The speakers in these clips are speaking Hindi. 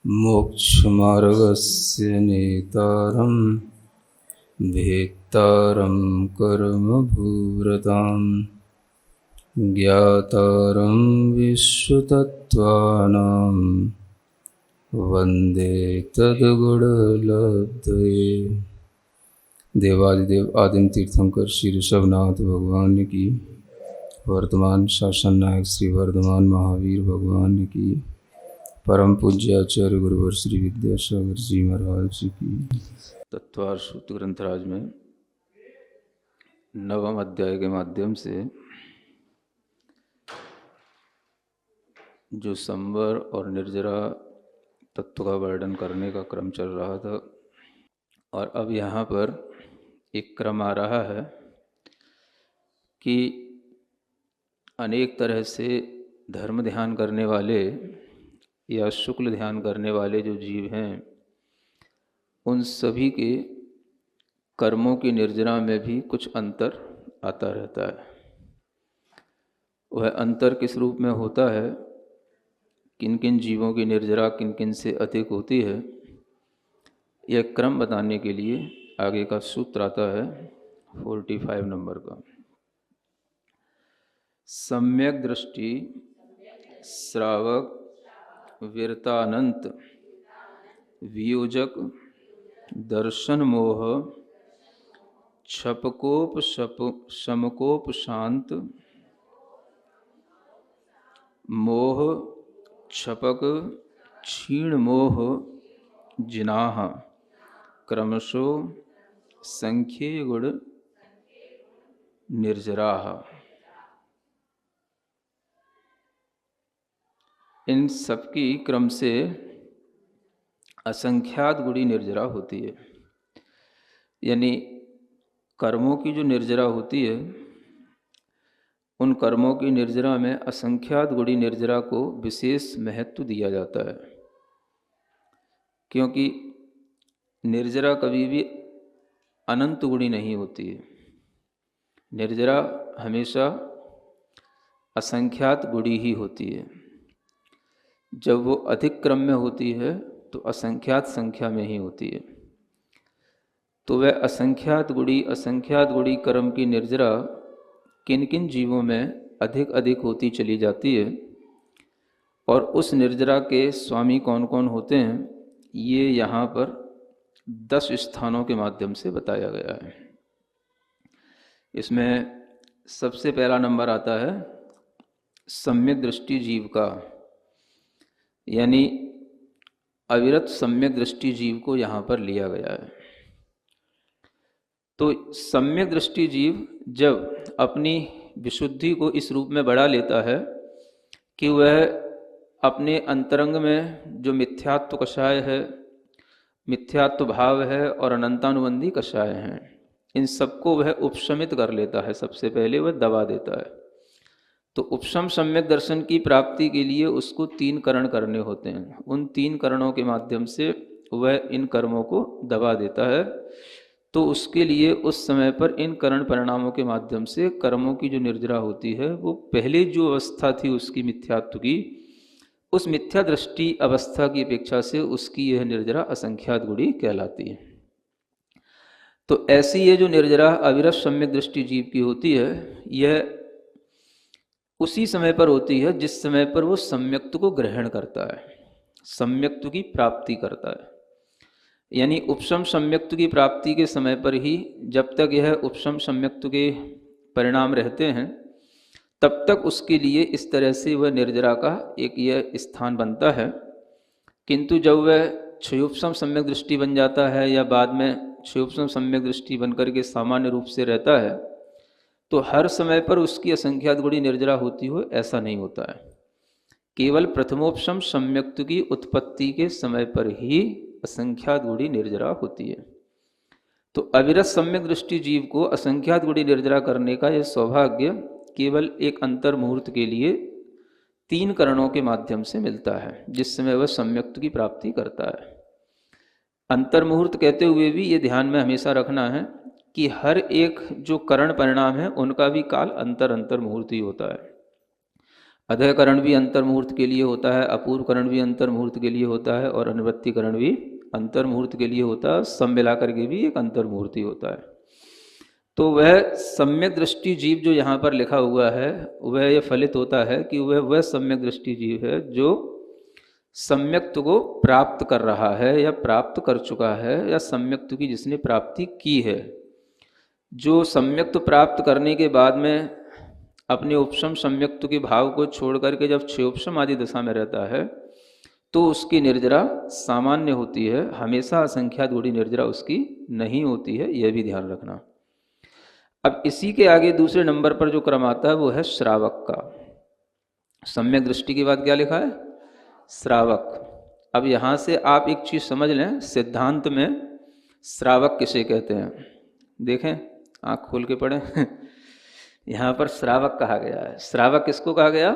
मोक्षमार्गस्य नेतारं भेत्तारं कर्मभूव्रतां ज्ञातारं विश्वतत्त्वानां वन्दे तद्गुणलब्धये। देवादिदेव आदिम तीर्थंकर श्री ऋषभनाथ भगवान की, वर्तमान शासन नायक श्री वर्धमान महावीर भगवान की, परम पूज्य आचार्य गुरुवर श्री विद्यासागर जी महाराज जी की। तत्वार सूत्र ग्रंथराज में नवम अध्याय के माध्यम से जो संवर और निर्जरा तत्व का वर्णन करने का क्रम चल रहा था, और अब यहाँ पर एक क्रम आ रहा है कि अनेक तरह से धर्म ध्यान करने वाले या शुक्ल ध्यान करने वाले जो जीव हैं, उन सभी के कर्मों की निर्जरा में भी कुछ अंतर आता रहता है। वह अंतर किस रूप में होता है, किन किन जीवों की निर्जरा किन किन से अधिक होती है, यह क्रम बताने के लिए आगे का सूत्र आता है 45 नंबर का। सम्यक दृष्टि श्रावक वीरतानंत वियोजक दर्शन मोह छपकोप शमकोप शांत मोह छपक क्षीण मोह जिनाह क्रमशो संख्ये गुण निर्जराः। इन सबकी क्रम से असंख्यात गुणी निर्जरा होती है। यानी कर्मों की जो निर्जरा होती है, उन कर्मों की निर्जरा में असंख्यात गुणी निर्जरा को विशेष महत्व दिया जाता है, क्योंकि निर्जरा कभी भी अनंत गुणी नहीं होती है। निर्जरा हमेशा असंख्यात गुणी ही होती है। जब वो अधिक क्रम में होती है तो असंख्यात संख्या में ही होती है। तो वह असंख्यात गुणी कर्म की निर्जरा किन किन जीवों में अधिक अधिक होती चली जाती है, और उस निर्जरा के स्वामी कौन कौन होते हैं, ये यहाँ पर 10 स्थानों के माध्यम से बताया गया है। इसमें सबसे पहला नंबर आता है सम्यक दृष्टि जीव का, यानी अविरत सम्यक दृष्टि जीव को यहाँ पर लिया गया है। तो सम्यक दृष्टि जीव जब अपनी विशुद्धि को इस रूप में बढ़ा लेता है कि वह अपने अंतरंग में जो मिथ्यात्व कषाय है, मिथ्यात्व भाव है और अनंतानुबंधी कषाय हैं, इन सबको वह उपशमित कर लेता है। सबसे पहले वह दबा देता है। तो उपशम सम्यक दर्शन की प्राप्ति के लिए उसको 3 करण करने होते हैं। उन 3 करणों के माध्यम से वह इन कर्मों को दबा देता है। तो उसके लिए उस समय पर इन करण परिणामों के माध्यम से कर्मों की जो निर्जरा होती है, वो पहले जो अवस्था थी उसकी मिथ्यात्व की, उस मिथ्या दृष्टि अवस्था की अपेक्षा से उसकी यह निर्जरा असंख्यात गुणी कहलाती है। तो ऐसी ये जो निर्जरा अविरत सम्यक दृष्टि जीव की होती है, यह उसी समय पर होती है जिस समय पर वो सम्यक्त्व को ग्रहण करता है, सम्यक्त्व की प्राप्ति करता है। यानी उपशम सम्यक्त्व की प्राप्ति के समय पर ही, जब तक यह उपशम सम्यक्त्व के परिणाम रहते हैं, तब तक उसके लिए इस तरह से वह निर्जरा का एक यह स्थान बनता है। किंतु जब वह क्षयोपशम सम्यक दृष्टि बन जाता है, या बाद में क्षयोपशम सम्यक दृष्टि बनकर के सामान्य रूप से रहता है, तो हर समय पर उसकी असंख्यात गुणी निर्जरा होती हो, ऐसा नहीं होता है। केवल प्रथमोपशम सम्यक्त्व की उत्पत्ति के समय पर ही असंख्यात गुणी निर्जरा होती है। तो अविरत सम्यक दृष्टि जीव को असंख्यात गुणी निर्जरा करने का यह सौभाग्य केवल एक अंतर मुहूर्त के लिए 3 करणों के माध्यम से मिलता है, जिस समय वह सम्यक्त्व की प्राप्ति करता है। अंतर मुहूर्त कहते हुए भी ये ध्यान में हमेशा रखना है कि हर एक जो करण परिणाम है उनका भी काल अंतर मुहूर्त ही होता है। अधःकरण भी अंतर मुहूर्त के लिए होता है, अपूर्वकरण भी अंतर मुहूर्त के लिए होता है और अनुवृत्तिकरण भी अंतर मुहूर्त के लिए होता है। सब मिलाकर के भी एक अंतर मुहूर्त ही होता है। तो वह सम्यक दृष्टि जीव जो यहाँ पर लिखा हुआ है, वह यह फलित होता है कि वह सम्यक दृष्टि जीव है जो सम्यक्त्व को प्राप्त कर रहा है या प्राप्त कर चुका है, या सम्यक्त्व की जिसने प्राप्ति की है। जो सम्यक्त्व प्राप्त करने के बाद में अपने उपशम सम्यक्त्व के भाव को छोड़ करके जब क्षयोपशम आदि दशा में रहता है, तो उसकी निर्जरा सामान्य होती है, हमेशा असंख्यात गुणी निर्जरा उसकी नहीं होती है, यह भी ध्यान रखना। अब इसी के आगे दूसरे नंबर पर जो क्रम आता है वो है श्रावक का। सम्यक दृष्टि के बाद क्या लिखा है? श्रावक। अब यहाँ से आप एक चीज़ समझ लें, सिद्धांत में श्रावक किसे कहते हैं। देखें, आँख खोल के पढ़ें। यहाँ पर श्रावक कहा गया है। श्रावक किसको कहा गया?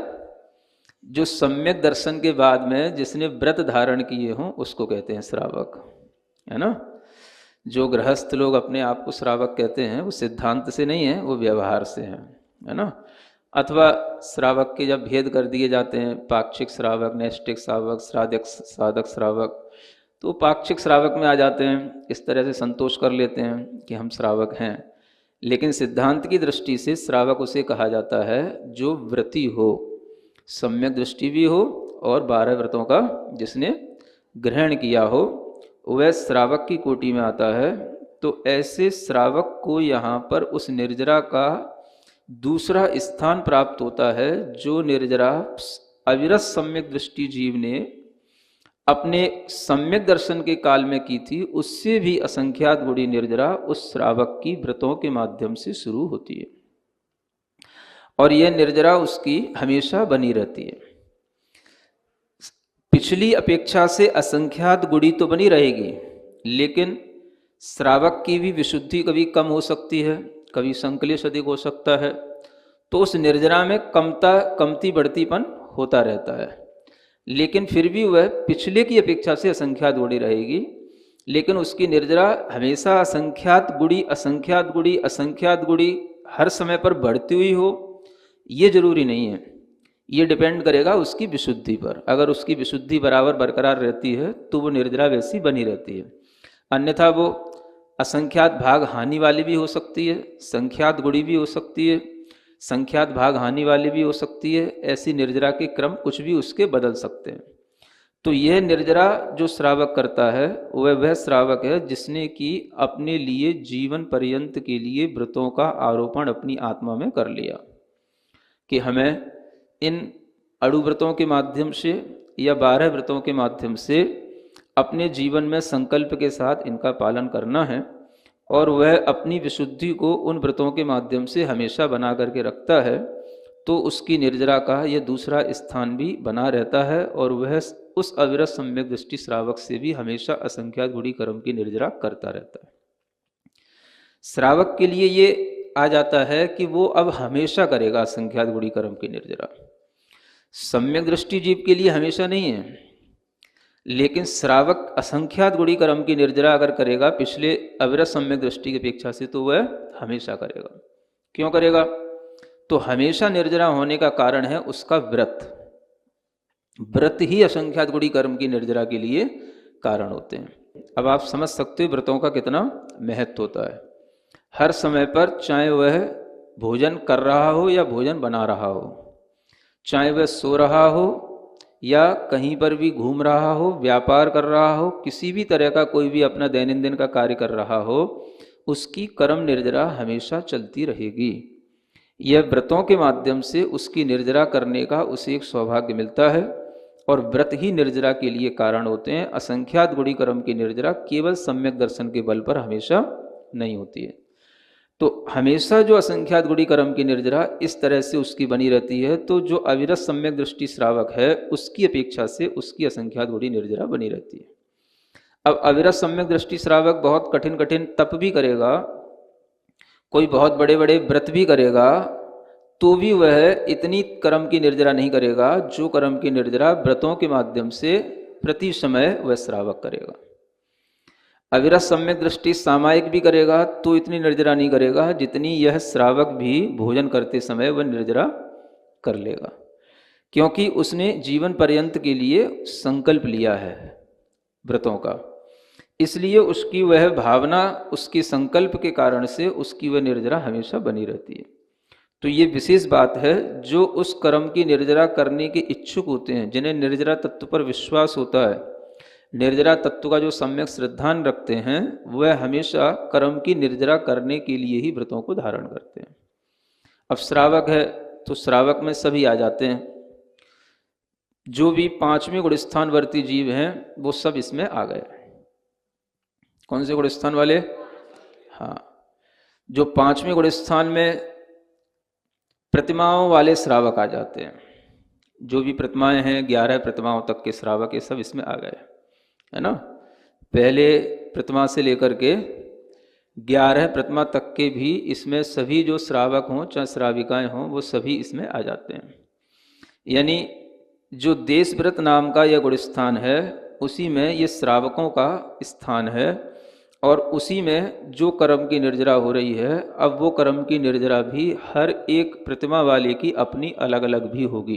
जो सम्यक दर्शन के बाद में जिसने व्रत धारण किए हों उसको कहते हैं श्रावक, है ना। जो गृहस्थ लोग अपने आप को श्रावक कहते हैं वो सिद्धांत से नहीं है, वो व्यवहार से हैं, है ना। अथवा श्रावक के जब भेद कर दिए जाते हैं, पाक्षिक श्रावक, नैष्ठिक श्रावक, साधक श्रावक, तो पाक्षिक श्रावक में आ जाते हैं। इस तरह से संतोष कर लेते हैं कि हम श्रावक हैं। लेकिन सिद्धांत की दृष्टि से श्रावक उसे कहा जाता है जो व्रती हो, सम्यक दृष्टि भी हो और 12 व्रतों का जिसने ग्रहण किया हो, वह श्रावक की कोटि में आता है। तो ऐसे श्रावक को यहाँ पर उस निर्जरा का दूसरा स्थान प्राप्त होता है, जो निर्जरा अविरत सम्यक दृष्टि जीव ने अपने सम्यक दर्शन के काल में की थी, उससे भी असंख्यात गुणी निर्जरा उस श्रावक की व्रतों के माध्यम से शुरू होती है और यह निर्जरा उसकी हमेशा बनी रहती है। पिछली अपेक्षा से असंख्यात गुणी तो बनी रहेगी, लेकिन श्रावक की भी विशुद्धि कभी कम हो सकती है, कभी संकलेश अधिक हो सकता है। तो उस निर्जरा में कमती बढ़तीपन होता रहता है, लेकिन फिर भी वह पिछले की अपेक्षा से असंख्यात गुणी रहेगी। लेकिन उसकी निर्जरा हमेशा असंख्यात गुणी हर समय पर बढ़ती हुई हो, ये जरूरी नहीं है। ये डिपेंड करेगा उसकी विशुद्धि पर। अगर उसकी विशुद्धि बराबर बरकरार रहती है तो वो निर्जरा वैसी बनी रहती है, अन्यथा वो असंख्यात भाग हानि वाली भी हो सकती है, संख्यात गुणी भी हो सकती है, संख्यात भाग हानि वाली भी हो सकती है। ऐसी निर्जरा के क्रम कुछ भी उसके बदल सकते हैं। तो यह निर्जरा जो श्रावक करता है वह श्रावक है जिसने कि अपने लिए जीवन पर्यंत के लिए व्रतों का आरोपण अपनी आत्मा में कर लिया कि हमें इन अणु व्रतों के माध्यम से या 12 व्रतों के माध्यम से अपने जीवन में संकल्प के साथ इनका पालन करना है, और वह अपनी विशुद्धि को उन व्रतों के माध्यम से हमेशा बना करके रखता है। तो उसकी निर्जरा का यह दूसरा स्थान भी बना रहता है और वह उस अविरत सम्यक दृष्टि श्रावक से भी हमेशा असंख्यात गुणी कर्म की निर्जरा करता रहता है। श्रावक के लिए ये आ जाता है कि वो अब हमेशा करेगा असंख्यात गुणी कर्म की निर्जरा। सम्यक दृष्टि जीव के लिए हमेशा नहीं है, लेकिन श्रावक असंख्यात गुणी कर्म की निर्जरा अगर करेगा पिछले अविरत सम्यक दृष्टि की अपेक्षा से, तो वह हमेशा करेगा। क्यों करेगा? तो हमेशा निर्जरा होने का कारण है उसका व्रत। व्रत ही असंख्यात गुणी कर्म की निर्जरा के लिए कारण होते हैं। अब आप समझ सकते हो व्रतों का कितना महत्व होता है। हर समय पर, चाहे वह भोजन कर रहा हो या भोजन बना रहा हो, चाहे वह सो रहा हो या कहीं पर भी घूम रहा हो, व्यापार कर रहा हो, किसी भी तरह का कोई भी अपना दैनंदिन का कार्य कर रहा हो, उसकी कर्म निर्जरा हमेशा चलती रहेगी। यह व्रतों के माध्यम से उसकी निर्जरा करने का उसे एक सौभाग्य मिलता है, और व्रत ही निर्जरा के लिए कारण होते हैं। असंख्यात गुणी कर्म की निर्जरा केवल सम्यक दर्शन के बल पर हमेशा नहीं होती है। तो हमेशा जो असंख्यात गुणी कर्म की निर्जरा इस तरह से उसकी बनी रहती है, तो जो अविरत सम्यक दृष्टि श्रावक है उसकी अपेक्षा से उसकी असंख्यात गुणी निर्जरा बनी रहती है। अब अविरत सम्यक दृष्टि श्रावक बहुत कठिन कठिन तप भी करेगा, कोई बहुत बड़े बड़े व्रत भी करेगा, तो भी वह इतनी कर्म की निर्जरा नहीं करेगा जो कर्म की निर्जरा व्रतों के माध्यम से प्रति समय वह श्रावक करेगा। अविरत सम्यक दृष्टि सामायिक भी करेगा तो इतनी निर्जरा नहीं करेगा जितनी यह श्रावक भी भोजन करते समय वह निर्जरा कर लेगा। क्योंकि उसने जीवन पर्यंत के लिए संकल्प लिया है व्रतों का, इसलिए उसकी वह भावना, उसके संकल्प के कारण से उसकी वह निर्जरा हमेशा बनी रहती है। तो ये विशेष बात है, जो उस कर्म की निर्जरा करने के इच्छुक होते हैं, जिन्हें निर्जरा तत्व पर विश्वास होता है, निर्जरा तत्व का जो सम्यक श्रद्धान रखते हैं, वह हमेशा कर्म की निर्जरा करने के लिए ही व्रतों को धारण करते हैं। अब श्रावक है तो श्रावक में सभी आ जाते हैं, जो भी पांचवें गुणस्थानवर्ती जीव हैं वो सब इसमें आ गए। कौन से गुणस्थान वाले? हाँ, जो पांचवें गुणस्थान में प्रतिमाओं वाले श्रावक आ जाते हैं। जो भी प्रतिमाएं हैं 11 प्रतिमाओं तक के श्रावक, ये सब इसमें आ गए, है ना। पहले प्रतिमा से लेकर के 11 प्रतिमा तक के भी इसमें सभी जो श्रावक हों चाहे श्राविकाएं हों वो सभी इसमें आ जाते हैं। यानी जो देशव्रत नाम का यह गुणस्थान है उसी में ये श्रावकों का स्थान है, और उसी में जो कर्म की निर्जरा हो रही है, अब वो कर्म की निर्जरा भी हर एक प्रतिमा वाले की अपनी अलग अलग भी होगी।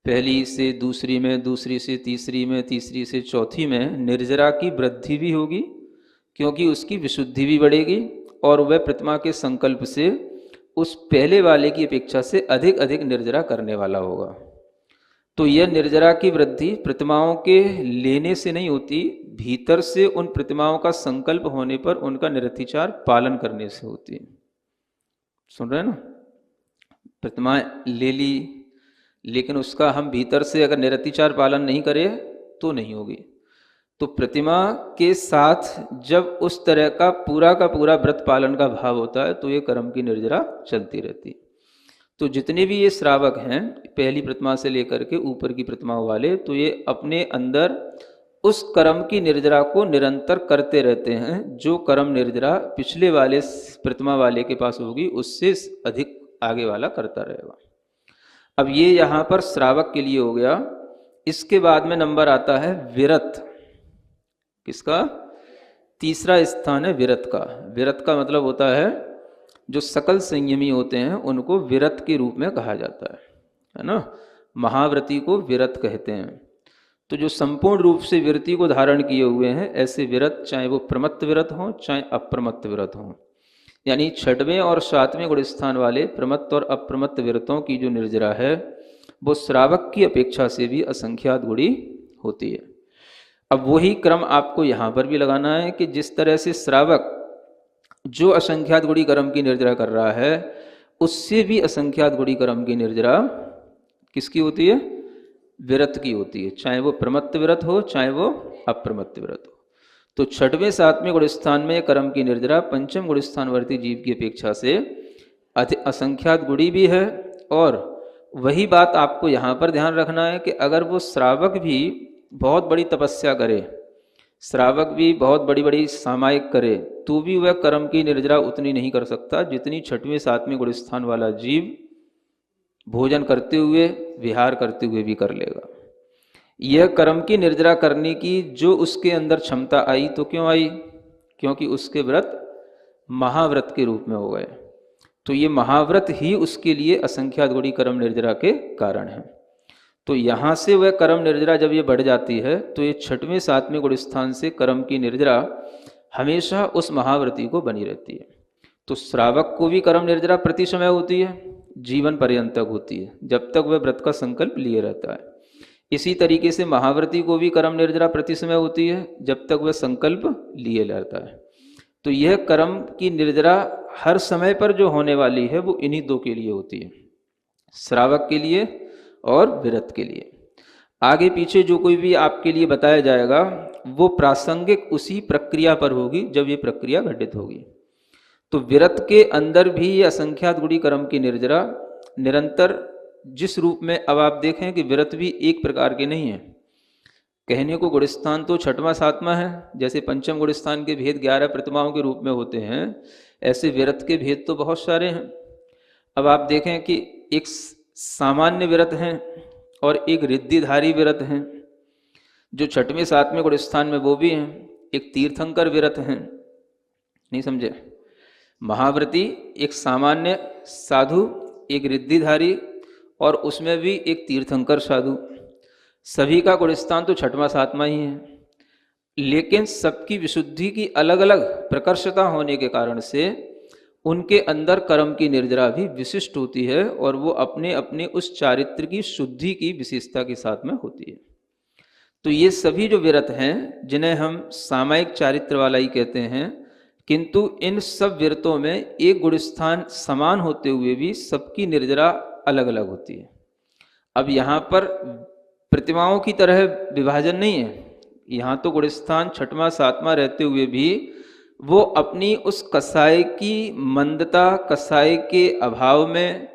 पहली से दूसरी में, दूसरी से तीसरी में, तीसरी से चौथी में निर्जरा की वृद्धि भी होगी, क्योंकि उसकी विशुद्धि भी बढ़ेगी और वह प्रतिमा के संकल्प से उस पहले वाले की अपेक्षा से अधिक अधिक निर्जरा करने वाला होगा। तो यह निर्जरा की वृद्धि प्रतिमाओं के लेने से नहीं होती, भीतर से उन प्रतिमाओं का संकल्प होने पर उनका निरतिचार पालन करने से होती है। सुन रहे हैं ना? प्रतिमाएं ले ली, लेकिन उसका हम भीतर से अगर निरतिचार पालन नहीं करें तो नहीं होगी। तो प्रतिमा के साथ जब उस तरह का पूरा व्रत पालन का भाव होता है तो ये कर्म की निर्जरा चलती रहती है। तो जितने भी ये श्रावक हैं पहली प्रतिमा से लेकर के ऊपर की प्रतिमाओं वाले, तो ये अपने अंदर उस कर्म की निर्जरा को निरंतर करते रहते हैं। जो कर्म निर्जरा पिछले वाले प्रतिमा वाले के पास होगी उससे अधिक आगे वाला करता रहेगा। अब ये यहाँ पर श्रावक के लिए हो गया। इसके बाद में नंबर आता है विरत। किसका? तीसरा स्थान है विरत का। विरत का मतलब होता है जो सकल संयमी होते हैं उनको विरत के रूप में कहा जाता है ना। महाव्रती को विरत कहते हैं। तो जो संपूर्ण रूप से विरति को धारण किए हुए हैं ऐसे विरत, चाहे वो प्रमत्त विरत हों चाहे अप्रमत्त विरत हों, यानी छठवें और सातवें गुणस्थान वाले प्रमत्त और अप्रमत्त विरतों की जो निर्जरा है वो श्रावक की अपेक्षा से भी असंख्यात गुणी होती है। अब वही क्रम आपको यहाँ पर भी लगाना है कि जिस तरह से श्रावक जो असंख्यात गुणी कर्म की निर्जरा कर रहा है उससे भी असंख्यात गुणी कर्म की निर्जरा किसकी होती है? विरत की होती है, चाहे वो प्रमत्त विरत हो चाहे वो अप्रमत्त विरत हो। तो छठवें सातवें गुणस्थान में कर्म की निर्जरा पंचम गुणस्थानवर्ती जीव की अपेक्षा से असंख्यात गुणी भी है। और वही बात आपको यहाँ पर ध्यान रखना है कि अगर वो श्रावक भी बहुत बड़ी तपस्या करे, श्रावक भी बहुत बड़ी बड़ी सामायिक करे, तो भी वह कर्म की निर्जरा उतनी नहीं कर सकता जितनी छठवें सातवें गुणस्थान वाला जीव भोजन करते हुए विहार करते हुए भी कर लेगा। यह कर्म की निर्जरा करने की जो उसके अंदर क्षमता आई, तो क्यों आई? क्योंकि उसके व्रत महाव्रत के रूप में हो गए। तो ये महाव्रत ही उसके लिए असंख्यात गुणी कर्म निर्जरा के कारण है। तो यहाँ से वह कर्म निर्जरा जब ये बढ़ जाती है तो ये छठवें सातवें गुणस्थान से कर्म की निर्जरा हमेशा उस महाव्रती को बनी रहती है। तो श्रावक को भी कर्म निर्जरा प्रति समय होती है, जीवन पर्यंत तक होती है, जब तक वह व्रत का संकल्प लिए रहता है। इसी तरीके से महाव्रती को भी कर्म निर्जरा प्रति समय होती है जब तक वह संकल्प लिए रहता है। तो यह कर्म की निर्जरा हर समय पर जो होने वाली है वो इन्हीं दो के लिए होती है, श्रावक के लिए और विरत के लिए। आगे पीछे जो कोई भी आपके लिए बताया जाएगा वो प्रासंगिक उसी प्रक्रिया पर होगी जब ये प्रक्रिया घटित होगी। तो विरत के अंदर भी ये असंख्यात गुणी कर्म की निर्जरा निरंतर जिस रूप में, अब आप देखें कि विरत भी एक प्रकार के नहीं है। कहने को गुणस्थान तो छठवां सातवां है, जैसे पंचम गुणस्थान के भेद 11 प्रतिमाओं के रूप में होते हैं, ऐसे विरत के भेद तो बहुत सारे हैं। अब आप देखें कि एक सामान्य विरत हैं और एक रिद्धिधारी विरत हैं, जो छठवें सातवें गुणस्थान में वो भी हैं। एक तीर्थंकर विरत हैं, नहीं समझे? महाव्रती एक सामान्य साधु, एक रिद्धिधारी और उसमें भी एक तीर्थंकर साधु। सभी का गुणस्थान तो छठवां सातवां ही है, लेकिन सबकी विशुद्धि की अलग अलग प्रकर्षता होने के कारण से उनके अंदर कर्म की निर्जरा भी विशिष्ट होती है और वो अपने अपने उस चारित्र की शुद्धि की विशेषता के साथ में होती है। तो ये सभी जो विरत हैं, जिन्हें हम सामायिक चारित्र वाला ही कहते हैं, किंतु इन सब विरतों में एक गुणस्थान समान होते हुए भी सबकी निर्जरा अलग अलग होती है। अब यहाँ पर प्रतिमाओं की तरह विभाजन नहीं है, यहाँ तो गुणस्थान छठवां सातवां रहते हुए भी वो अपनी उस कसाय की मंदता, कसाय के अभाव में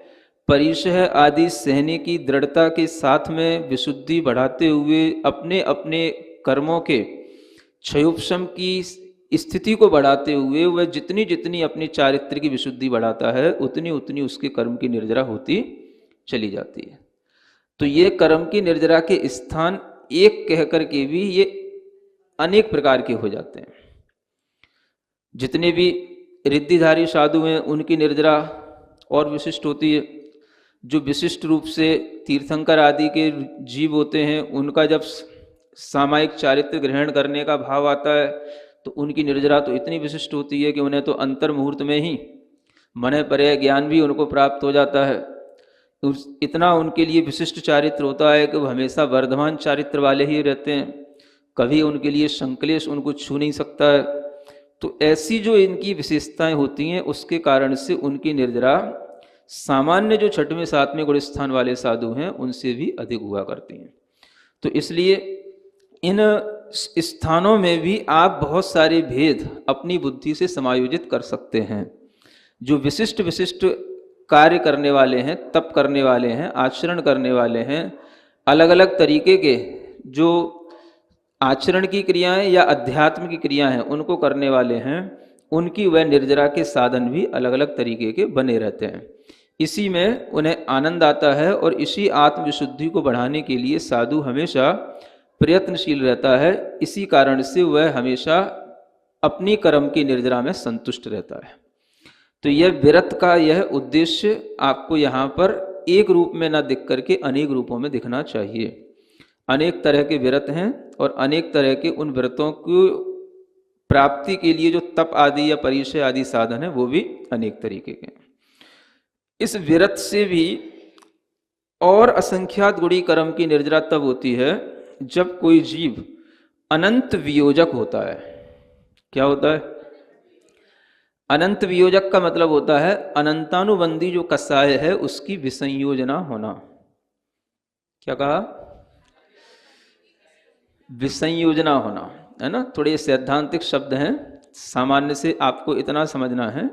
परिशह आदि सहने की दृढ़ता के साथ में विशुद्धि बढ़ाते हुए अपने अपने कर्मों के क्षयोपशम की स्थिति को बढ़ाते हुए वह जितनी जितनी अपनी चारित्र की विशुद्धि बढ़ाता है उतनी उतनी उसके कर्म की निर्जरा होती चली जाती है। तो ये कर्म की निर्जरा के स्थान एक कह करके भी ये अनेक प्रकार के हो जाते हैं। जितने भी रिद्धिधारी साधु हैं उनकी निर्जरा और विशिष्ट होती है। जो विशिष्ट रूप से तीर्थंकर आदि के जीव होते हैं उनका जब सामायिक चारित्र ग्रहण करने का भाव आता है तो उनकी निर्जरा तो इतनी विशिष्ट होती है कि उन्हें तो अंतर मुहूर्त में ही मन पर्याय ज्ञान भी उनको प्राप्त हो जाता है। तो इतना उनके लिए विशिष्ट चारित्र होता है कि वो हमेशा वर्धमान चारित्र वाले ही रहते हैं, कभी उनके लिए संक्लेश उनको छू नहीं सकता है। तो ऐसी जो इनकी विशेषताएं होती हैं उसके कारण से उनकी निर्जरा सामान्य जो छठवें सातवें गुणस्थान वाले साधु हैं उनसे भी अधिक हुआ करती हैं। तो इसलिए इन स्थानों में भी आप बहुत सारे भेद अपनी बुद्धि से समायोजित कर सकते हैं। जो विशिष्ट विशिष्ट कार्य करने वाले हैं, तप करने वाले हैं, आचरण करने वाले हैं, अलग अलग तरीके के जो आचरण की क्रियाएं या अध्यात्म की क्रियाएं हैं उनको करने वाले हैं, उनकी वह निर्जरा के साधन भी अलग अलग तरीके के बने रहते हैं। इसी में उन्हें आनंद आता है और इसी आत्मविशुद्धि को बढ़ाने के लिए साधु हमेशा प्रयत्नशील रहता है। इसी कारण से वह हमेशा अपनी कर्म की निर्जरा में संतुष्ट रहता है। तो यह विरत का यह उद्देश्य आपको यहाँ पर एक रूप में न दिख करके अनेक रूपों में दिखना चाहिए। अनेक तरह के विरत हैं और अनेक तरह के उन विरतों की प्राप्ति के लिए जो तप आदि या परिचय आदि साधन है वो भी अनेक तरीके के हैं। इस विरत से भी और असंख्यात गुणी कर्म की निर्जरा तब होती है जब कोई जीव अनंत वियोजक होता है। क्या होता है? अनंत वियोजक का मतलब होता है अनंतानुबंधी जो कसाय है उसकी विसंयोजना होना। क्या कहा? विसंयोजना होना, है ना। थोड़े सैद्धांतिक शब्द हैं, सामान्य से आपको इतना समझना है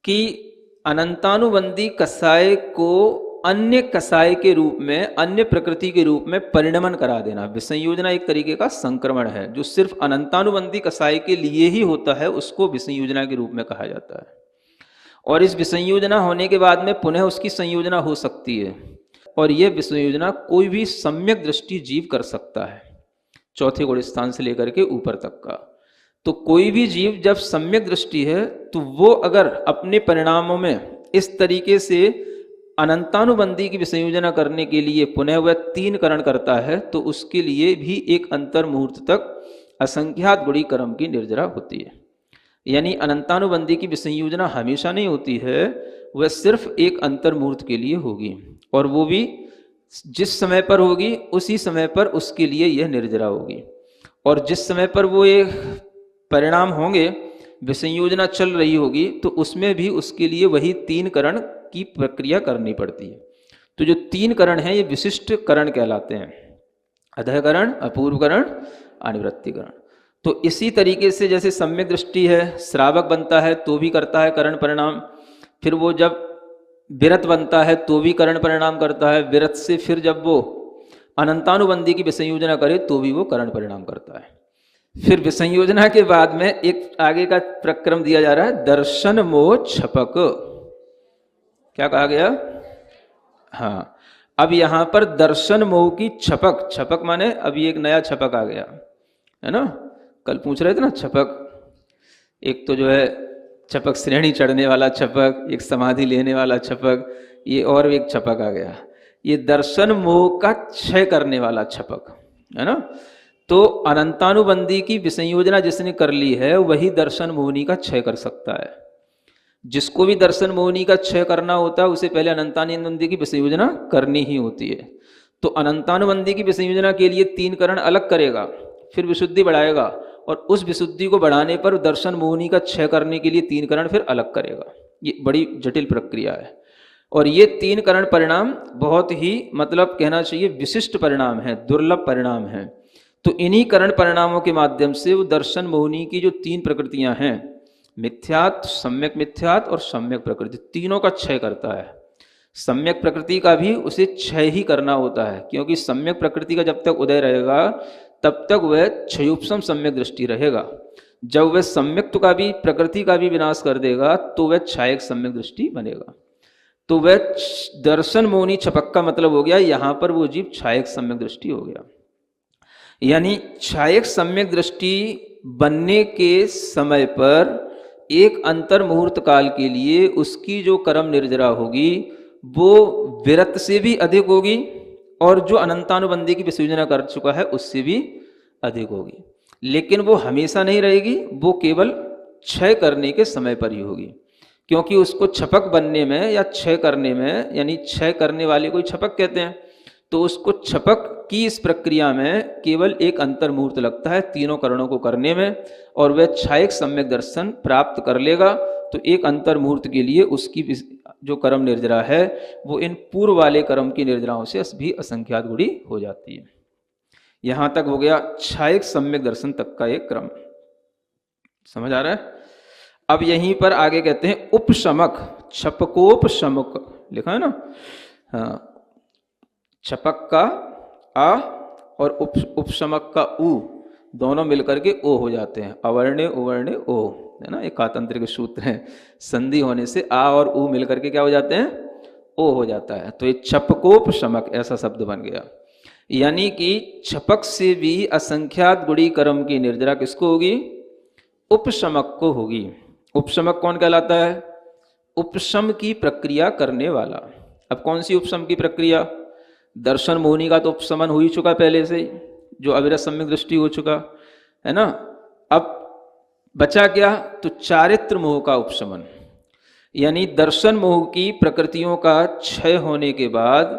कि अनंतानुबंधी कसाय को अन्य कसाय के रूप में, अन्य प्रकृति के रूप में परिणमन करा देना। विसंयोजना एक तरीके का संक्रमण है जो सिर्फ अनंतानुबंधी कसाय के लिए ही होता है, उसको विसंयोजना के रूप में कहा जाता है। और इस विसंयोजना होने के बाद में पुनः उसकी संयोजना हो सकती है, और यह विसंयोजना कोई भी सम्यक दृष्टि जीव कर सकता है, चौथे गुण स्थान से लेकर के ऊपर तक का। तो कोई भी जीव जब सम्यक दृष्टि है तो वो अगर अपने परिणामों में इस तरीके से अनंतानुबंधी की विसंयोजना करने के लिए पुनः वह तीन करण करता है तो उसके लिए भी एक अंतर मुहूर्त तक असंख्यात गुणी कर्म की निर्जरा होती है। यानी अनंतानुबंधी की विसंयोजना हमेशा नहीं होती है, वह सिर्फ एक अंतर मुहूर्त के लिए होगी, और वो भी जिस समय पर होगी उसी समय पर उसके लिए यह निर्जरा होगी। और जिस समय पर वो ये परिणाम होंगे, विसंयोजना चल रही होगी, तो उसमें भी उसके लिए वही तीन करण की प्रक्रिया करनी पड़ती है। तो जो तीन करण हैं ये विशिष्ट करण कहलाते हैं, अधःकरण, अपूर्वकरण, अनिवृत्तिकरण। तो इसी तरीके से जैसे सम्यक दृष्टि है, श्रावक बनता है तो भी करता है करण परिणाम, फिर वो जब विरत बनता है तो भी करण परिणाम करता है, विरत से फिर जब वो अनंतानुबंधी की विसंयोजना करे तो भी वो करण परिणाम करता है। फिर विसंयोजना के बाद में एक आगे का प्रक्रम दिया जा रहा है, दर्शन मोह छपक। क्या कहा गया? हाँ, अब यहां पर दर्शन मोह की छपक, छपक माने अभी एक नया छपक आ गया है ना। कल पूछ रहे थे ना छपक, एक तो जो है छपक श्रेणी चढ़ने वाला छपक, एक समाधि लेने वाला छपक, ये और एक छपक आ गया। ये दर्शन मोह का क्षय करने वाला छपक है ना। तो अनंतानुबंधी की विसंयोजना जिसने कर ली है वही दर्शन मोहिनी का क्षय कर सकता है। जिसको भी दर्शन मोहिनी का क्षय करना होता है उसे पहले अनंतानुबंधी की विसंयोजना करनी ही होती है। तो अनंतानुबंधी की विसंयोजना के लिए 3 करण अलग करेगा, फिर विशुद्धि बढ़ाएगा, और उस विशुद्धि को बढ़ाने पर दर्शन मोहिनी का क्षय करने के लिए 3 करण फिर अलग करेगा। ये बड़ी जटिल प्रक्रिया है, और ये 3 करण परिणाम बहुत ही मतलब कहना चाहिए विशिष्ट परिणाम है, दुर्लभ परिणाम है। तो इन्हीं करण परिणामों के माध्यम से वो दर्शन मोहिनी की जो 3 प्रकृतियां हैं, मिथ्यात्व, सम्यक मिथ्यात्व और सम्यक प्रकृति, तीनों का क्षय करता है। सम्यक प्रकृति का भी उसे क्षय ही करना होता है, क्योंकि सम्यक प्रकृति का जब तक उदय रहेगा तब तक वह क्षयोपशम सम्यक दृष्टि रहेगा। जब वह सम्यक्त्व का भी प्रकृति का भी विनाश कर देगा तो वह क्षायक सम्यक दृष्टि बनेगा। तो वह दर्शन मोहिनी छपक का मतलब हो गया यहाँ पर वो जीव क्षायक सम्यक दृष्टि हो गया। यानी क्षायक सम्यक दृष्टि बनने के समय पर एक अंतर मुहूर्त काल के लिए उसकी जो कर्म निर्जरा होगी वो विरत से भी अधिक होगी, और जो अनंतानुबंधी की विसर्जना कर चुका है उससे भी अधिक होगी। लेकिन वो हमेशा नहीं रहेगी, वो केवल क्षय करने के समय पर ही होगी, क्योंकि उसको छपक बनने में या क्षय करने में, यानी क्षय करने वाले को ही छपक कहते हैं, तो उसको छपक की इस प्रक्रिया में केवल एक अंतर मुहूर्त लगता है तीनों करणों को करने में, और वह क्षायक सम्यक दर्शन प्राप्त कर लेगा। तो एक अंतर मुहूर्त के लिए उसकी जो कर्म निर्जरा है वो इन पूर्व वाले कर्म की निर्जराओं से भी असंख्यात गुणी हो जाती है। यहां तक हो गया क्षायक सम्यक दर्शन तक का एक क्रम, समझ आ रहा है। अब यहीं पर आगे कहते हैं उपशमक, छपकोपशमक लिखा है ना, हाँ, छपक का आ और उपशमक का उ दोनों मिलकर के ओ हो जाते हैं, अवर्णे उवर्णे ओ, है ना, एक कातंत्रिक सूत्र है। संधि होने से आ और उ मिलकर के क्या हो जाते हैं, ओ हो जाता है। तो ये छपकोपशमक ऐसा शब्द बन गया। यानी कि छपक से भी असंख्यात गुणी कर्म की निर्जरा किसको होगी, उपशमक को होगी। उपशमक कौन कहलाता है, उपशम की प्रक्रिया करने वाला। अब कौन सी उपशम की प्रक्रिया, दर्शन मोहिनी का तो उपशमन हो ही चुका पहले से, जो अविरत सम्यक दृष्टि हो चुका है ना। अब बचा क्या, तो चारित्र मोह का उपशमन, यानी दर्शन मोह की प्रकृतियों का क्षय होने के बाद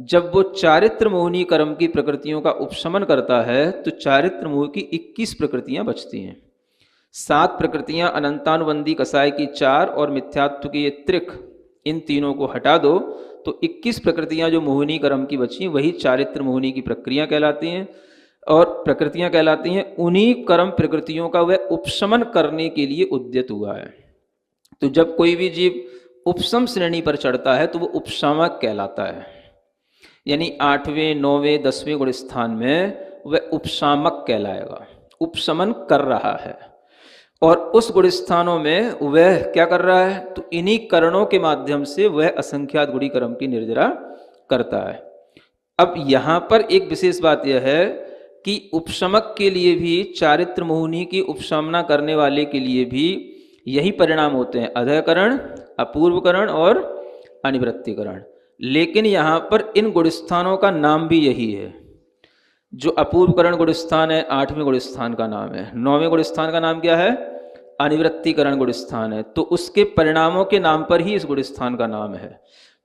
जब वो चारित्र मोहिनी कर्म की प्रकृतियों का उपशमन करता है तो चारित्र मोह की 21 प्रकृतियां बचती हैं। 7 प्रकृतियां अनंतानुबंधी कसाय की 4 और मिथ्यात्व की ये त्रिक, इन तीनों को हटा दो तो 21 प्रकृतियां जो मोहिनी कर्म की बची वही चारित्र मोहिनी की प्रक्रिया कहलाती हैं, और प्रकृतियां कहलाती हैं। उन्हीं कर्म प्रकृतियों का वह उपशमन करने के लिए उद्यत हुआ है। तो जब कोई भी जीव उपशम श्रेणी पर चढ़ता है तो वो उपशामक कहलाता है, यानी 8वें 9वें 10वें गुण स्थान में वह उपशामक कहलाएगा, उपशमन कर रहा है। और उस गुण स्थानों में वह क्या कर रहा है, तो इन्हीं करणों के माध्यम से वह असंख्यात गुणी कर्म की निर्जरा करता है। अब यहाँ पर एक विशेष बात यह है कि उपशमक के लिए भी, चारित्र मोहिनी की उपशमना करने वाले के लिए भी यही परिणाम होते हैं, अधःकरण, अपूर्वकरण और अनिवृत्तिकरण। लेकिन यहाँ पर इन गुणस्थानों का नाम भी यही है। जो अपूर्वकरण गुणस्थान है 8वें गुणस्थान का नाम है, 9वें गुणस्थान का नाम क्या है, अनिवृत्तिकरण गुणस्थान है। तो उसके परिणामों के नाम पर ही इस गुणस्थान का नाम है।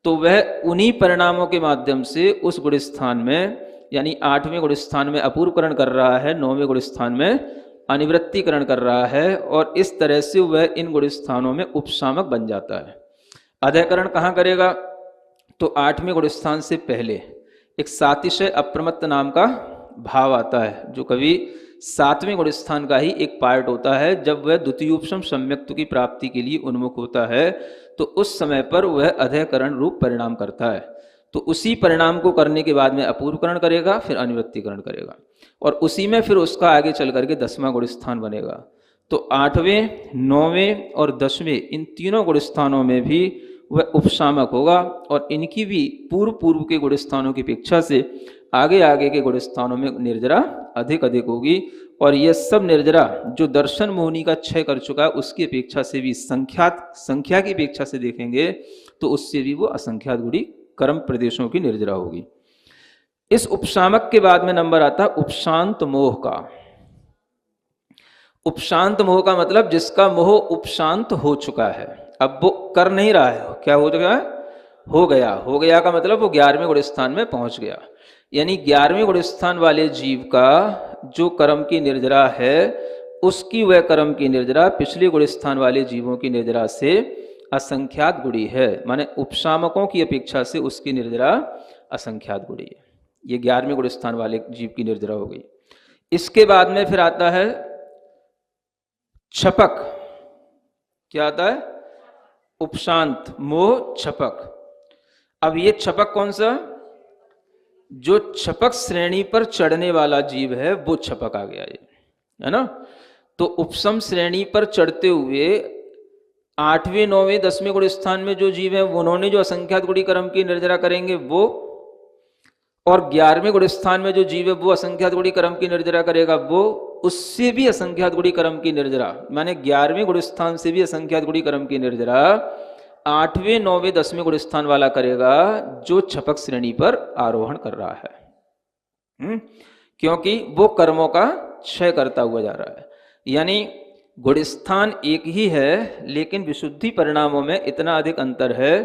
तो वह उन्हीं परिणामों के माध्यम से उस गुणस्थान में, यानी 8वें गुणस्थान में अपूर्वकरण कर रहा है, 9वें गुणस्थान में अनिवृत्तिकरण कर रहा है, और इस तरह से वह इन गुणस्थानों में उपशामक बन जाता है। अधःकरण कहाँ करेगा, तो 8वें गुणस्थान से पहले एक सातिशय अप्रमत्त नाम का भाव आता है, जो कभी 7वें गुणस्थान का ही एक पार्ट होता है। जब वह द्वितीयोपशम सम्यक्त्व की प्राप्ति के लिए उन्मुख होता है तो उस समय पर वह अधःकरण रूप परिणाम करता है। तो उसी परिणाम को करने के बाद में अपूर्वकरण करेगा, फिर अनिवृत्तिकरण करेगा, और उसी में फिर उसका आगे चल करके 10वां गुणस्थान बनेगा। तो 8वें 9वें और 10वें इन तीनों गुणस्थानों में भी वह उपशामक होगा, और इनकी भी पूर्व के गुणस्थानों की अपेक्षा से आगे आगे के गुणस्थानों में निर्जरा अधिक अधिक होगी। और यह सब निर्जरा जो दर्शन मोहिनी का क्षय कर चुका है उसकी अपेक्षा से भी संख्या की अपेक्षा से देखेंगे तो उससे भी वो असंख्यात गुणी कर्म प्रदेशों की निर्जरा होगी। इस उपशामक के बाद में नंबर आता है उपशांत मोह का। उपशांत मोह का मतलब जिसका मोह उपशांत हो चुका है, अब वो कर नहीं रहा है। क्या हो चुका है? हो गया। हो गया का मतलब वो 11वें गुण स्थान में पहुंच गया। यानी 11वें गुण स्थान वाले जीव का जो कर्म की निर्जरा है, उसकी वह कर्म की निर्जरा पिछले गुण स्थान वाले जीवों की निर्जरा से असंख्यात गुणी है। माने उपशामकों की अपेक्षा से उसकी निर्जरा असंख्यात गुणी है। ये 11वें गुण स्थान वाले जीव की निर्जरा हो गई। इसके बाद में फिर आता है छपक। क्या आता है? उपशांत मोह छपक। अब ये छपक कौन सा? जो छपक श्रेणी पर चढ़ने वाला जीव है वो छपक आ गया, ये है ना। तो उपशम श्रेणी पर चढ़ते हुए 8वें 9वें 10वें गुण स्थान में जो जीव है उन्होंने जो असंख्यात गुणी कर्म की निर्जरा करेंगे वो, और 11वें गुण स्थान में जो जीव है वो असंख्यात गुणी कर्म की निर्जरा करेगा वो, उससे भी असंख्यात गुणी कर्म की निर्जरा, माने 11वें गुण स्थान से भी असंख्यात गुणी कर्म की निर्जरा 8वें 9वें 10वें गुण स्थान वाला करेगा जो छपक श्रेणी पर आरोहण कर रहा है। क्योंकि वो कर्मों का क्षय करता हुआ जा रहा है। यानी गुण स्थान एक ही है लेकिन विशुद्धि परिणामों में इतना अधिक अंतर है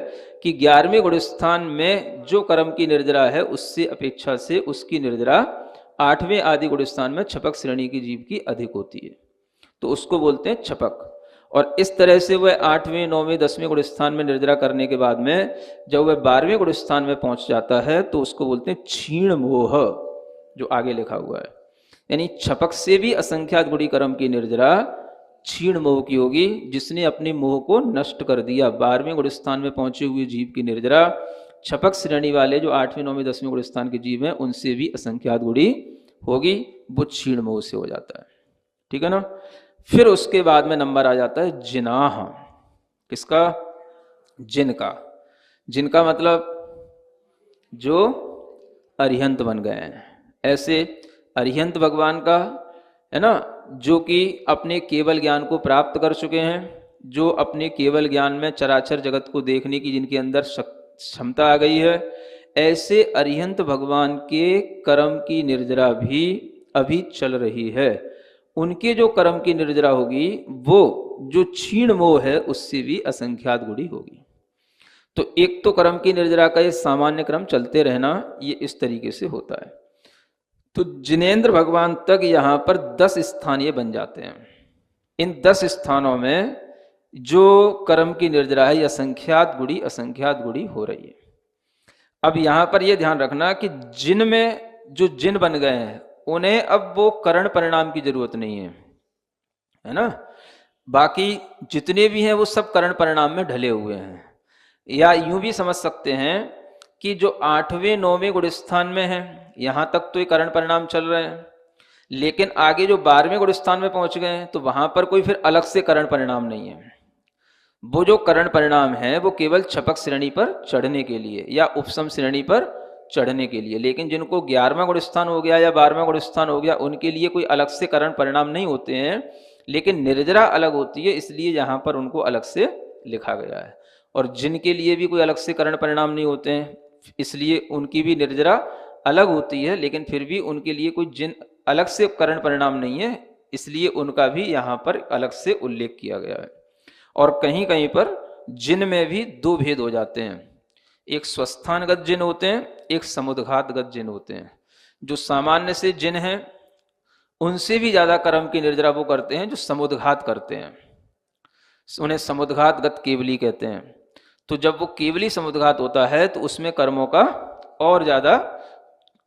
कि 11वें गुण स्थान में जो कर्म की निर्जरा है उससे अपेक्षा से उसकी निर्जरा 8वें आदि गुण स्थान में छपक श्रेणी की जीव की अधिक होती है, तो उसको बोलते हैं छपक। और इस तरह से वह 8वें 9वें 10वें गुण स्थान में निर्जरा करने के बाद में जब वह 12वें गुण स्थान में पहुंच जाता है तो उसको बोलते हैं क्षीण मोह, जो आगे लिखा हुआ है। यानी छपक से भी असंख्यात गुणी कर्म की निर्जरा क्षीण मोह की होगी, जिसने अपने मोह को नष्ट कर दिया। 12वें गुण स्थान में पहुंचे हुए जीव की निर्जरा छपक श्रेणी वाले जो 8वें 9वें 10वें गुण स्थान के जीव हैं उनसे भी असंख्यात गुणी होगी, वो क्षीण मोह से हो जाता है। ठीक है ना। फिर उसके बाद में नंबर आ जाता है जिनाह। किसका? जिन का। जिन का मतलब जो अरिहंत बन गए हैं। ऐसे अरिहंत भगवान का है ना, जो कि अपने केवल ज्ञान को प्राप्त कर चुके हैं, जो अपने केवल ज्ञान में चराचर जगत को देखने की जिनके अंदर क्षमता आ गई है, ऐसे अरिहंत भगवान के कर्म की निर्जरा भी अभी चल रही है। उनके जो कर्म की निर्जरा होगी वो जो क्षीण मोह है उससे भी असंख्यात गुणी होगी। तो एक तो कर्म की निर्जरा का ये सामान्य क्रम चलते रहना, ये इस तरीके से होता है। तो जिनेंद्र भगवान तक यहाँ पर 10 स्थान ये बन जाते हैं। इन 10 स्थानों में जो कर्म की निर्जरा है ये असंख्यात गुणी हो रही है। अब यहाँ पर यह ध्यान रखना कि जिन में जो जिन बन गए हैं उन्हें अब वो करण परिणाम की जरूरत नहीं है ना। बाकी जितने भी हैं वो सब करण परिणाम में ढले हुए हैं। या यूं भी समझ सकते हैं कि जो 8वें 9वें गुण स्थान में है यहां तक तो ये करण परिणाम चल रहे हैं, लेकिन आगे जो 12वें गुण स्थान में पहुंच गए हैं तो वहां पर कोई फिर अलग से करण परिणाम नहीं है। वो जो करण परिणाम है वो केवल छपक श्रेणी पर चढ़ने के लिए या उपशम श्रेणी पर चढ़ने के लिए, लेकिन जिनको 11वां गुण स्थान हो गया या 12वां गुण स्थान हो गया उनके लिए कोई अलग से करण परिणाम नहीं होते हैं, लेकिन निर्जरा अलग होती है, इसलिए यहाँ पर उनको अलग से लिखा गया है। और जिनके लिए भी कोई अलग से करण परिणाम नहीं होते हैं इसलिए उनकी भी निर्जरा अलग होती है, लेकिन फिर भी उनके लिए कोई जिन अलग से करण परिणाम नहीं है, इसलिए उनका भी यहाँ पर अलग से उल्लेख किया गया है। और कहीं कहीं पर जिन में भी दो भेद हो जाते हैं, एक स्वस्थानगत जिन होते हैं, एक समुद्घातगत जिन होते हैं। जो सामान्य से जिन हैं उनसे भी ज्यादा कर्म की निर्जरा वो करते हैं जो समुद्घात करते हैं, उन्हें समुद्घातगत केवली कहते हैं। तो जब वो केवली समुद्घात होता है तो उसमें कर्मों का और ज्यादा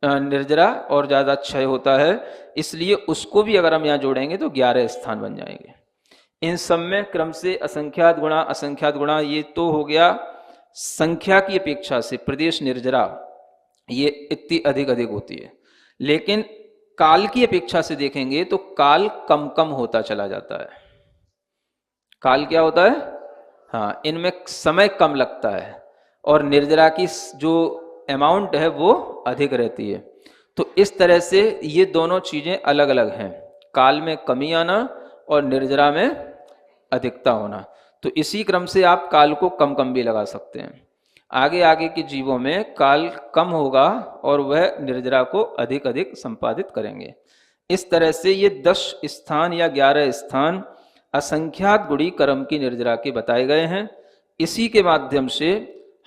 निर्जरा और ज्यादा क्षय होता है, इसलिए उसको भी अगर हम यहाँ जोड़ेंगे तो 11 स्थान बन जाएंगे। इन सब में क्रम से असंख्यात गुणा ये तो हो गया संख्या की अपेक्षा से प्रदेश निर्जरा ये इतनी अधिक होती है, लेकिन काल की अपेक्षा से देखेंगे तो काल कम कम होता चला जाता है। काल क्या होता है? हाँ, इनमें समय कम लगता है और निर्जरा की जो अमाउंट है वो अधिक रहती है। तो इस तरह से ये दोनों चीजें अलग अलग हैं, काल में कमी आना और निर्जरा में अधिकता होना। तो इसी क्रम से आप काल को कम कम भी लगा सकते हैं। आगे आगे के जीवों में काल कम होगा और वह निर्जरा को अधिक अधिक संपादित करेंगे। इस तरह से ये 10 स्थान या 11 स्थान असंख्यात गुणी कर्म की निर्जरा के बताए गए हैं। इसी के माध्यम से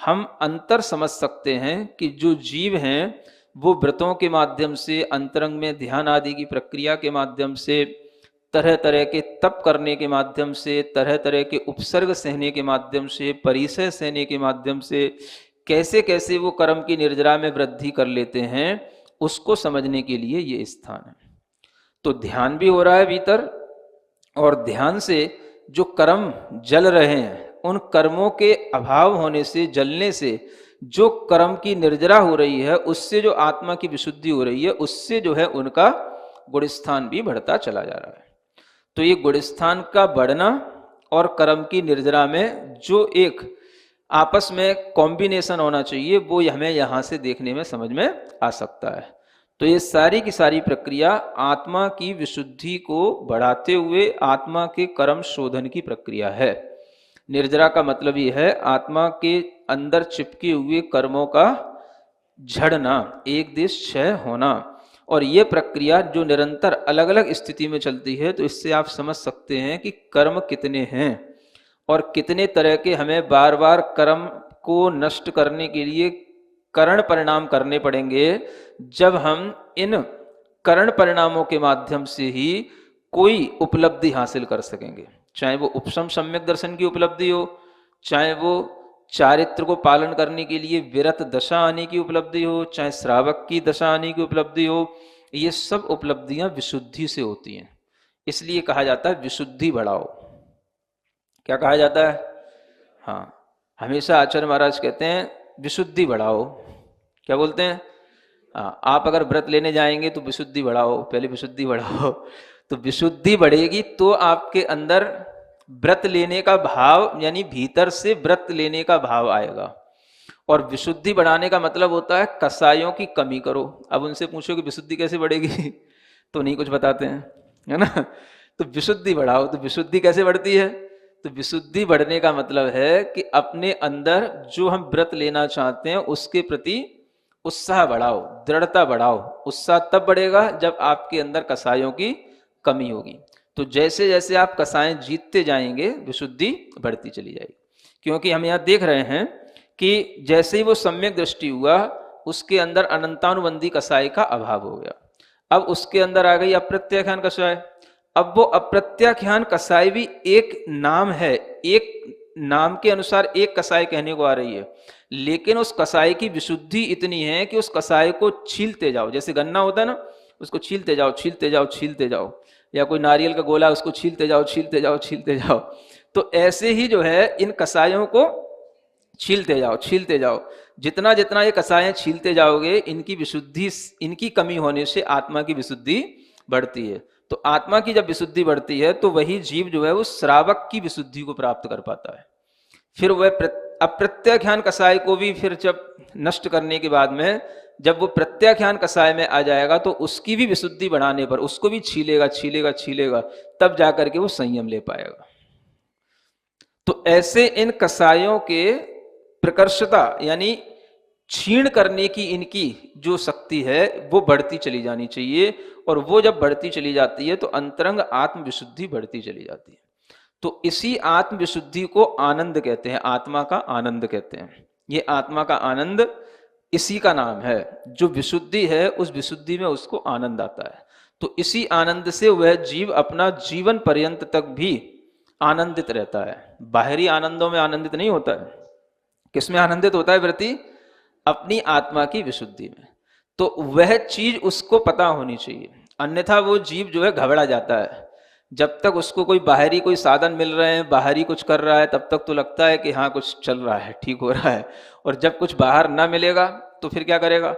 हम अंतर समझ सकते हैं कि जो जीव हैं वो व्रतों के माध्यम से, अंतरंग में ध्यान आदि की प्रक्रिया के माध्यम से, तरह तरह के तप करने के माध्यम से, तरह तरह के उपसर्ग सहने के माध्यम से, परिसय सहने के माध्यम से कैसे कैसे वो कर्म की निर्जरा में वृद्धि कर लेते हैं, उसको समझने के लिए ये स्थान है। तो ध्यान भी हो रहा है भीतर, और ध्यान से जो कर्म जल रहे हैं उन कर्मों के अभाव होने से, जलने से जो कर्म की निर्जरा हो रही है, उससे जो आत्मा की विशुद्धि हो रही है, उससे जो है उनका गुणस्थान भी बढ़ता चला जा रहा है। तो ये गुणस्थान का बढ़ना और कर्म की निर्जरा में जो एक आपस में कॉम्बिनेशन होना चाहिए, वो हमें यहाँ से देखने में समझ में आ सकता है। तो ये सारी की सारी प्रक्रिया आत्मा की विशुद्धि को बढ़ाते हुए आत्मा के कर्म शोधन की प्रक्रिया है। निर्जरा का मतलब ये है आत्मा के अंदर चिपके हुए कर्मों का झड़ना, एक देश क्षय होना। और ये प्रक्रिया जो निरंतर अलग अलग स्थिति में चलती है, तो इससे आप समझ सकते हैं कि कर्म कितने हैं और कितने तरह के हमें बार बार कर्म को नष्ट करने के लिए करण परिणाम करने पड़ेंगे, जब हम इन करण परिणामों के माध्यम से ही कोई उपलब्धि हासिल कर सकेंगे। चाहे वो उपशम सम्यक दर्शन की उपलब्धि हो, चाहे वो चारित्र को पालन करने के लिए विरत दशा आने की उपलब्धि हो, चाहे श्रावक की दशा आने की उपलब्धि हो, ये सब उपलब्धियां विशुद्धि से होती हैं। इसलिए कहा जाता है विशुद्धि बढ़ाओ। क्या कहा जाता है? हाँ, हमेशा आचार्य महाराज कहते हैं विशुद्धि बढ़ाओ। क्या बोलते हैं? हाँ, आप अगर व्रत लेने जाएंगे तो विशुद्धि बढ़ाओ, पहले विशुद्धि बढ़ाओ। तो विशुद्धि बढ़ेगी तो आपके अंदर व्रत लेने का भाव, यानी भीतर से व्रत लेने का भाव आएगा। और विशुद्धि बढ़ाने का मतलब होता है कसायों की कमी करो। अब उनसे पूछो कि विशुद्धि कैसे बढ़ेगी तो नहीं कुछ बताते हैं, है ना। तो विशुद्धि बढ़ाओ, तो विशुद्धि कैसे बढ़ती है? तो विशुद्धि बढ़ने का मतलब है कि अपने अंदर जो हम व्रत लेना चाहते हैं उसके प्रति उत्साह बढ़ाओ, दृढ़ता बढ़ाओ। उत्साह तब बढ़ेगा जब आपके अंदर कसायों की कमी होगी। तो जैसे जैसे आप कसाएं जीतते जाएंगे, विशुद्धि बढ़ती चली जाएगी। क्योंकि हम यहाँ देख रहे हैं कि जैसे ही वो सम्यक दृष्टि हुआ, उसके अंदर अनंतानुबंधी कसाय का अभाव हो गया। अब उसके अंदर आ गई अप्रत्याख्यान कसाय। अब वो अप्रत्याख्यान कसाय भी एक नाम है, एक नाम के अनुसार एक कसाय कहने को आ रही है, लेकिन उस कसाय की विशुद्धि इतनी है कि उस कसाय को छीलते जाओ। जैसे गन्ना होता है ना, उसको छीलते जाओ, छीलते जाओ, छीलते जाओ, या कोई नारियल का गोला, उसको छीलते जाओ, छीलते जाओ, छीलते जाओ। तो ऐसे ही जो है इन कसायों को छीलते जाओ, छीलते जाओ। जितना जितना ये कसायें छीलते जाओगे, इनकी विशुद्धि, इनकी कमी होने से आत्मा की विशुद्धि बढ़ती है। तो आत्मा की जब विशुद्धि बढ़ती है तो वही जीव जो है वो श्रावक की विशुद्धि को प्राप्त कर पाता है। फिर वह अप्रत्याख्यान कसाय को भी फिर जब नष्ट करने के बाद में, जब वो प्रत्याख्यान कसाय में आ जाएगा, तो उसकी भी विशुद्धि बढ़ाने पर उसको भी छीलेगा, छीलेगा, छीलेगा, तब जाकर के वो संयम ले पाएगा। तो ऐसे इन कसायों के प्रकर्षता, यानी क्षीण करने की इनकी जो शक्ति है वो बढ़ती चली जानी चाहिए। और वो जब बढ़ती चली जाती है तो अंतरंग आत्म विशुद्धि बढ़ती चली जाती है। तो इसी आत्म विशुद्धि को आनंद कहते हैं, आत्मा का आनंद कहते हैं। ये आत्मा का आनंद इसी का नाम है। जो विशुद्धि है उस विशुद्धि में उसको आनंद आता है। तो इसी आनंद से वह जीव अपना जीवन पर्यंत तक भी आनंदित रहता है। बाहरी आनंदों में आनंदित नहीं होता है। किसमें आनंदित होता है व्रती? अपनी आत्मा की विशुद्धि में। तो वह चीज उसको पता होनी चाहिए, अन्यथा वो जीव जो है घबरा जाता है। जब तक उसको कोई बाहरी कोई साधन मिल रहे हैं, बाहरी कुछ कर रहा है, तब तक तो लगता है कि हाँ कुछ चल रहा है, ठीक हो रहा है। और जब कुछ बाहर ना मिलेगा तो फिर क्या करेगा?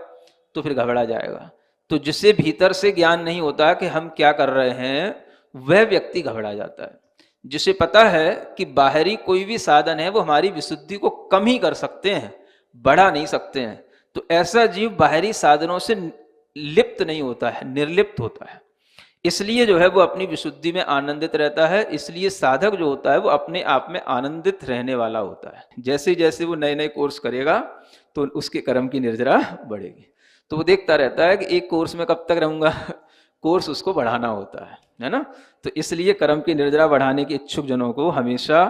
तो फिर घबरा जाएगा। तो जिसे भीतर से ज्ञान नहीं होता कि हम क्या कर रहे हैं, वह व्यक्ति घबरा जाता है। जिसे पता है कि बाहरी कोई भी साधन है वो हमारी विशुद्धि को कम ही कर सकते हैं, बढ़ा नहीं सकते हैं, तो ऐसा जीव बाहरी साधनों से लिप्त नहीं होता है, निर्लिप्त होता है। इसलिए जो है वो अपनी विशुद्धि में आनंदित रहता है। इसलिए साधक जो होता है वो अपने आप में आनंदित रहने वाला होता है। जैसे जैसे वो नए नए कोर्स करेगा तो उसके कर्म की निर्जरा बढ़ेगी। तो वो देखता रहता है कि एक कोर्स में कब तक रहूंगा, कोर्स उसको बढ़ाना होता है ना। तो इसलिए कर्म की निर्जरा बढ़ाने के इच्छुक जनों को हमेशा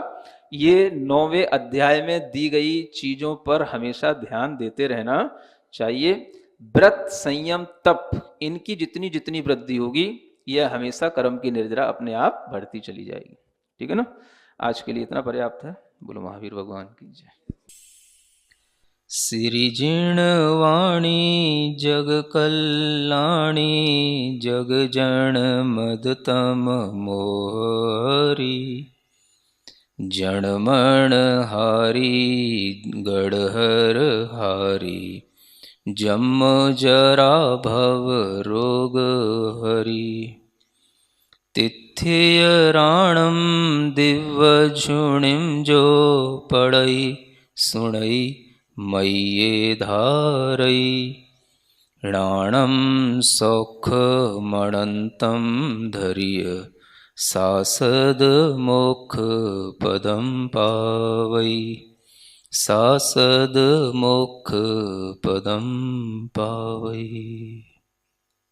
ये 9वें अध्याय में दी गई चीजों पर हमेशा ध्यान देते रहना चाहिए। व्रत, संयम, तप, इनकी जितनी जितनी वृद्धि होगी यह हमेशा कर्म की निर्जरा अपने आप बढ़ती चली जाएगी। ठीक है ना। आज के लिए इतना पर्याप्त है। बोलो महावीर भगवान की जय। सिरिजिण वाणी जग कल्याणी जग जन मद तम मोहरी जणमण हारी गढ़हर हारी जम जरा भव रोग हरि तिथ्य राणम दिव्य झुणिम जो पड़ई सुणई मय्ये धारई राणम सौख मणंतम धरिय सासद मोक्ष पदम पावई सासद मोक्ष पदम पावई।